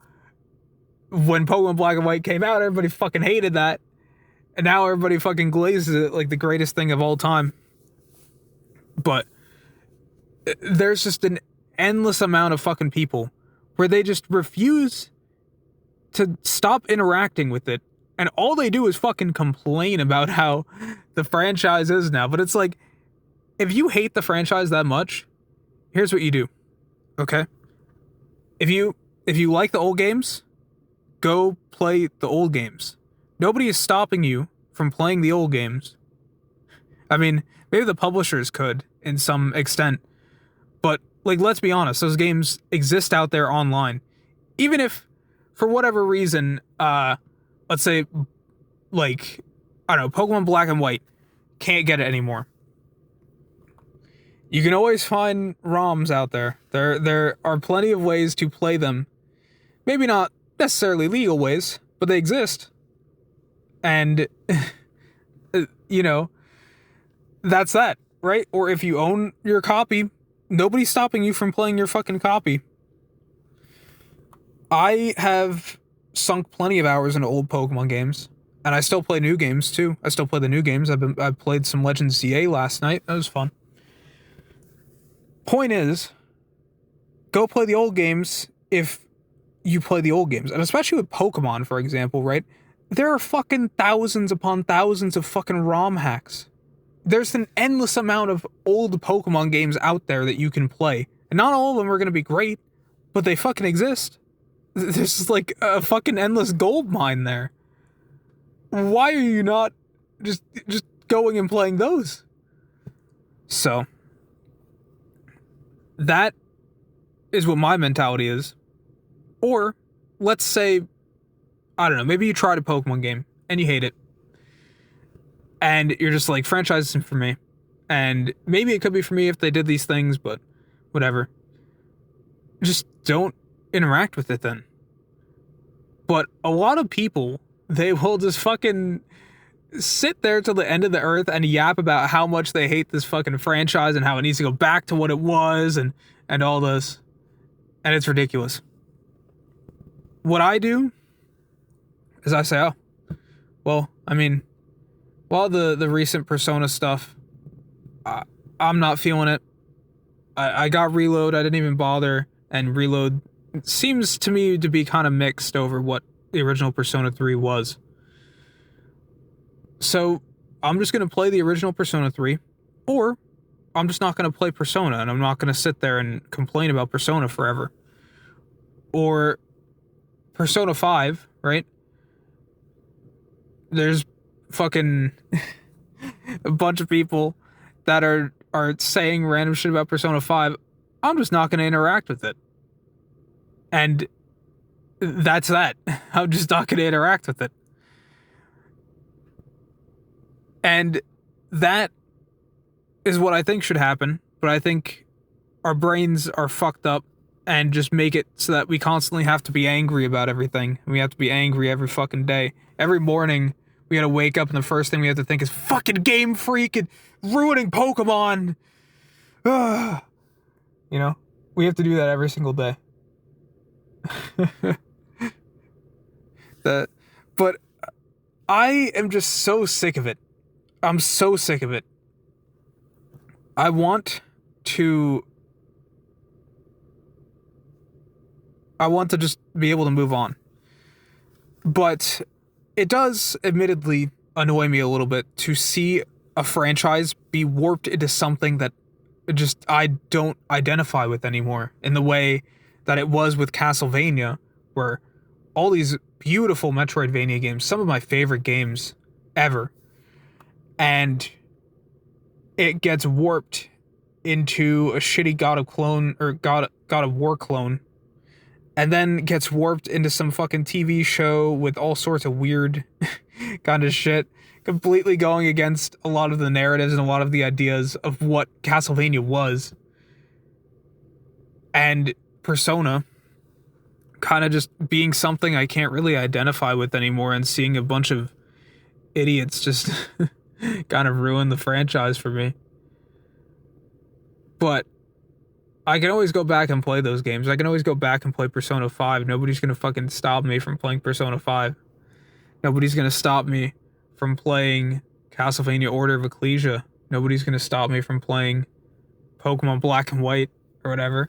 when Pokemon Black and White came out, everybody fucking hated that. And now everybody fucking glazes it like the greatest thing of all time. But there's just an endless amount of fucking people where they just refuse to stop interacting with it. And all they do is fucking complain about how the franchise is now. But it's like, if you hate the franchise that much, here's what you do. Okay? If you like the old games, go play the old games. Nobody is stopping you from playing the old games. I mean, maybe the publishers could in some extent. But, like, let's be honest, those games exist out there online. Even if, for whatever reason, let's say, like, I don't know, Pokemon Black and White can't get it anymore. You can always find ROMs out there. There are plenty of ways to play them. Maybe not necessarily legal ways, but they exist. And, that's that, right? Or if you own your copy, nobody's stopping you from playing your fucking copy. I have sunk plenty of hours into old Pokemon games, and I still play new games too. I still play the new games. I played some Legends CA last night. That was fun. Point is, go play the old games if you play the old games. And especially with Pokemon, for example, right? There are fucking thousands upon thousands of fucking ROM hacks. there's an endless amount of old Pokemon games out there that you can play. And not all of them are going to be great, but they fucking exist. There's like a fucking endless gold mine there. Why are you not just going and playing those? So, that is what my mentality is. Or, let's say, I don't know, maybe you tried a Pokemon game and you hate it. And you're just like, franchise isn't for me. And maybe it could be for me if they did these things, but whatever. Just don't interact with it then. But a lot of people, they will just fucking sit there till the end of the earth and yap about how much they hate this fucking franchise and how it needs to go back to what it was and all this. And it's ridiculous. What I do is I say, oh, well, I mean, while the recent Persona stuff, I'm not feeling it. I got Reload, I didn't even bother, and Reload seems to me to be kind of mixed over what the original Persona 3 was. So, I'm just going to play the original Persona 3, or I'm just not going to play Persona, and I'm not going to sit there and complain about Persona forever. Or Persona 5, right? There's fucking a bunch of people that are saying random shit about Persona 5. I'm just not going to interact with it. And that's that. I'm just not going to interact with it. And that is what I think should happen. But I think our brains are fucked up and just make it so that we constantly have to be angry about everything. We have to be angry every fucking day. Every morning, we gotta wake up and the first thing we have to think is fucking Game Freak and ruining Pokemon. You know? We have to do that every single day. But I am just so sick of it. I'm so sick of it. I want to just be able to move on. But it does admittedly annoy me a little bit to see a franchise be warped into something that just I don't identify with anymore, in the way that it was with Castlevania, where all these beautiful Metroidvania games, some of my favorite games ever, and it gets warped into a shitty God of War clone, and then gets warped into some fucking TV show with all sorts of weird kind of shit, completely going against a lot of the narratives and a lot of the ideas of what Castlevania was. And Persona kind of just being something I can't really identify with anymore, and seeing a bunch of idiots just kind of ruin the franchise for me. But I can always go back and play those games. I can always go back and play Persona 5. Nobody's gonna fucking stop me from playing Persona 5. Nobody's gonna stop me from playing Castlevania Order of Ecclesia. Nobody's gonna stop me from playing Pokemon Black and White or whatever.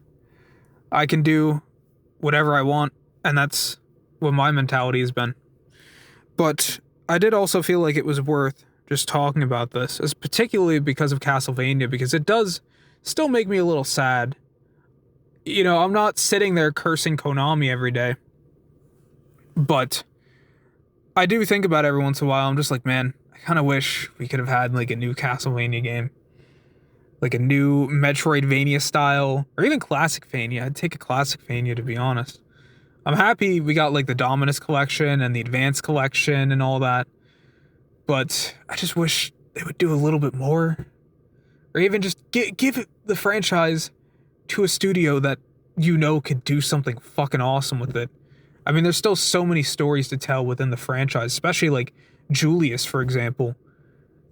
I can do whatever I want, and that's what my mentality has been. But I did also feel like it was worth just talking about this, as particularly because of Castlevania, because it does still make me a little sad. You know, I'm not sitting there cursing Konami every day, but I do think about it every once in a while. I'm just like, man, I kind of wish we could have had like a new Castlevania game, like a new Metroidvania style, or even Classicvania. I'd take a Classicvania, to be honest. I'm happy we got like the Dominus collection and the Advanced collection and all that, but I just wish they would do a little bit more, or even just give the franchise to a studio that you know could do something fucking awesome with it. I mean, there's still so many stories to tell within the franchise, especially like Julius, for example.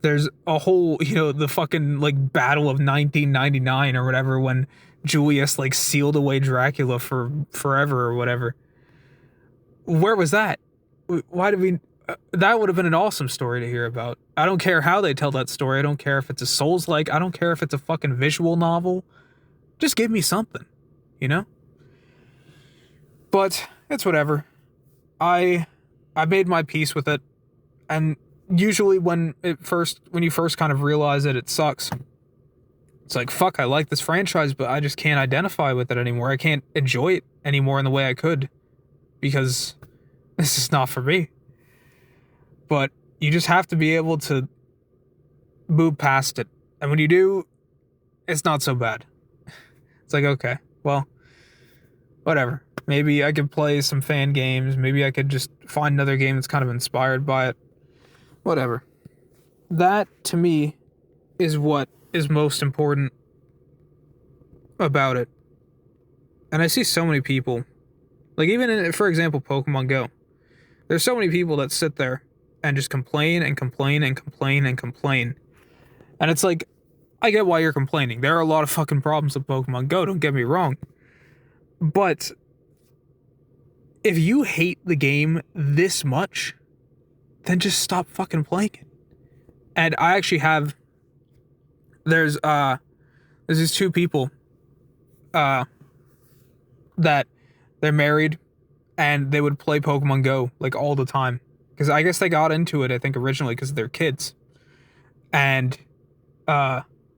There's a whole, you know, the fucking like battle of 1999 or whatever, when Julius like sealed away Dracula for forever or whatever. Where was that? Why did we... that would have been an awesome story to hear about. I don't care how they tell that story. I don't care if it's a Souls-like. I don't care if it's a fucking visual novel. Just give me something, you know? But it's whatever. I made my peace with it, and usually when you first kind of realize it sucks. It's like, fuck, I like this franchise, but I just can't identify with it anymore. I can't enjoy it anymore in the way I could because this is not for me. But you just have to be able to move past it. And when you do, it's not so bad. It's like, okay, well, whatever. Maybe I could play some fan games. Maybe I could just find another game that's kind of inspired by it. Whatever. That, to me, is what is most important about it. And I see so many people, like even in, for example, Pokemon Go. There's so many people that sit there and just complain and complain and complain and complain. And it's like, I get why you're complaining. There are a lot of fucking problems with Pokemon Go, don't get me wrong. But if you hate the game this much, then just stop fucking playing it. And I actually have, there's these two people that they're married and they would play Pokemon Go like all the time. Because I guess they got into it, I think, originally because they're kids. And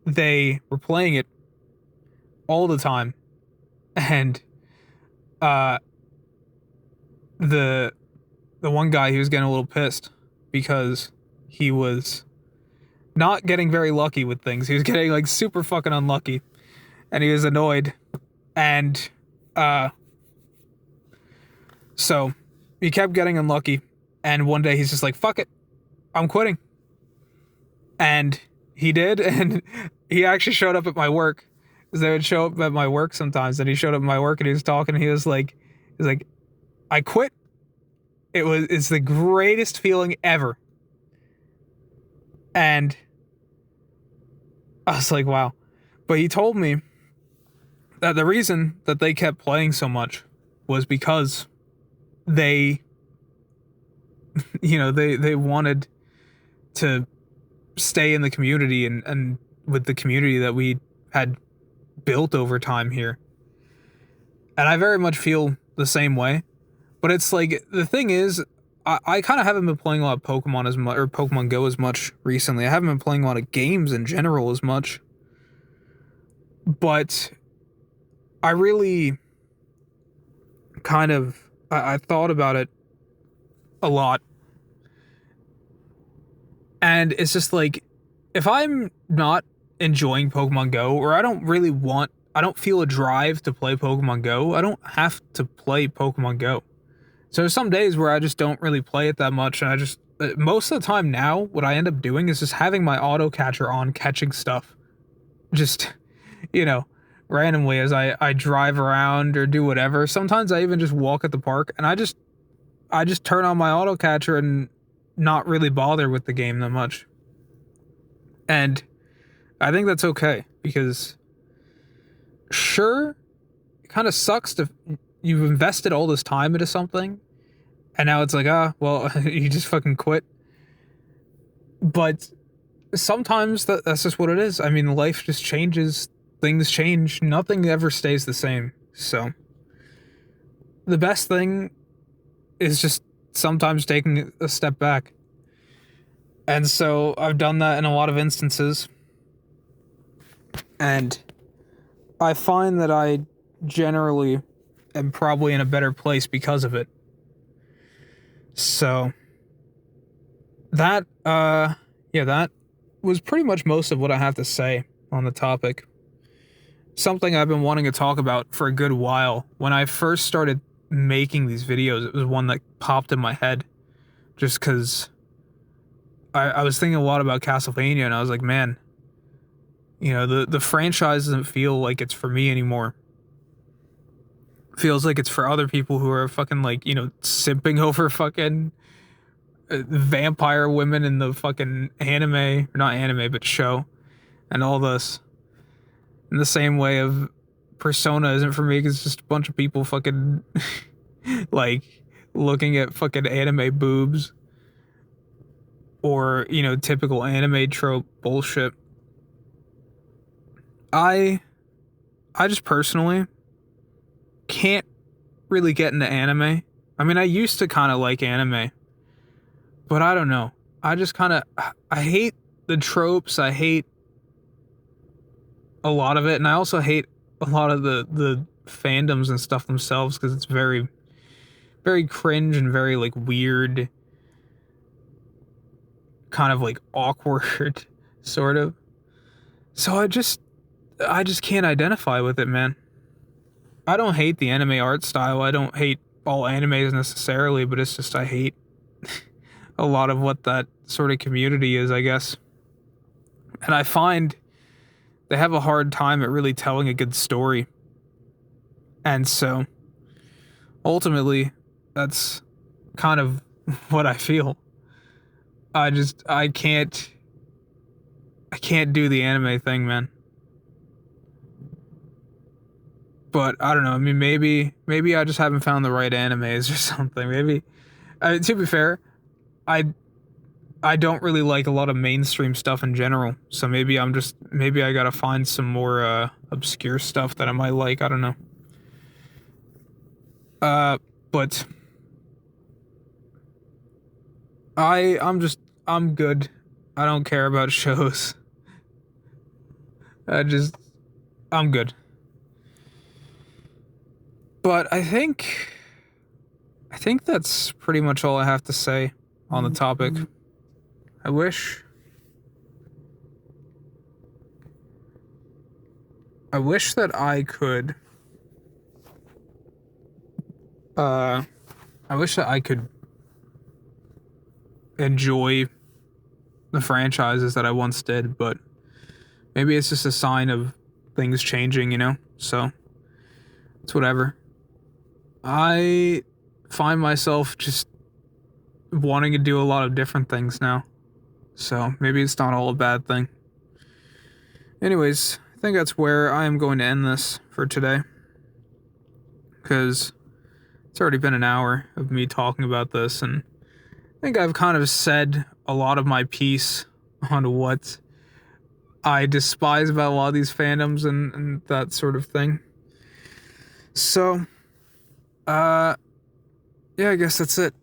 they were playing it all the time. And the one guy, he was getting a little pissed because he was not getting very lucky with things. He was getting like super fucking unlucky. And he was annoyed. And so he kept getting unlucky. And one day he's just like, fuck it, I'm quitting. And he did, and he actually showed up at my work. Because they would show up at my work sometimes, and he showed up at my work and he was talking, and he was like, I quit. It's the greatest feeling ever. And I was like, wow. But he told me that the reason that they kept playing so much was because they, they wanted to stay in the community and with the community that we had built over time here. And I very much feel the same way. But it's like, the thing is, I kind of haven't been playing a lot of Pokemon as much, or Pokemon Go as much recently. I haven't been playing a lot of games in general as much. But I really kind of, I thought about it a lot. And it's just like, if I'm not enjoying Pokemon Go, or I don't feel a drive to play Pokemon Go, I don't have to play Pokemon Go. So there's some days where I just don't really play it that much, and I just, most of the time now, what I end up doing is just having my auto catcher on, catching stuff. Just, randomly as I drive around or do whatever. Sometimes I even just walk at the park, and I just turn on my auto catcher and not really bother with the game that much. And I think that's okay, because sure, it kind of sucks to, you've invested all this time into something, and now it's like, well, you just fucking quit. But sometimes that's just what it is. I mean, life just changes, things change, nothing ever stays the same. So the best thing is just sometimes taking a step back. And so I've done that in a lot of instances. And I find that I generally am probably in a better place because of it. So that was pretty much most of what I have to say on the topic. Something I've been wanting to talk about for a good while. When I first started making these videos, it was one that popped in my head just because I was thinking a lot about Castlevania, and I was like, man, the franchise doesn't feel like it's for me anymore. It feels like it's for other people who are fucking simping over fucking vampire women in the fucking anime, or not anime, but show, and all this. In the same way of Persona isn't for me, 'cause it's just a bunch of people fucking looking at fucking anime boobs. Or, typical anime trope bullshit. I just personally can't really get into anime. I mean, I used to kind of like anime. But I don't know. I just kind of I hate the tropes. I hate a lot of it, and I also hate a lot of the fandoms and stuff themselves because it's very very cringe and very like weird, kind of like awkward sort of. So I just can't identify with it, man. I don't hate the anime art style. I don't hate all animes necessarily, but it's just I hate a lot of what that sort of community is, I guess. And I find they have a hard time at really telling a good story. And so ultimately, that's kind of what I feel. I can't do the anime thing, man. But I don't know. I mean, maybe I just haven't found the right animes or something. Maybe to be fair, I I don't really like a lot of mainstream stuff in general. So maybe I gotta find some more obscure stuff that I might like. I don't know. But I'm good. I don't care about shows. I just I'm good. But I think that's pretty much all I have to say on the topic. I wish I wish that I could uh I wish that I could enjoy the franchises that I once did, but maybe it's just a sign of things changing, you know? So it's whatever. I find myself just wanting to do a lot of different things now. So maybe it's not all a bad thing. Anyways, I think that's where I am going to end this for today. Because it's already been an hour of me talking about this, and I think I've kind of said a lot of my piece on what I despise about a lot of these fandoms and that sort of thing. So, yeah, I guess that's it.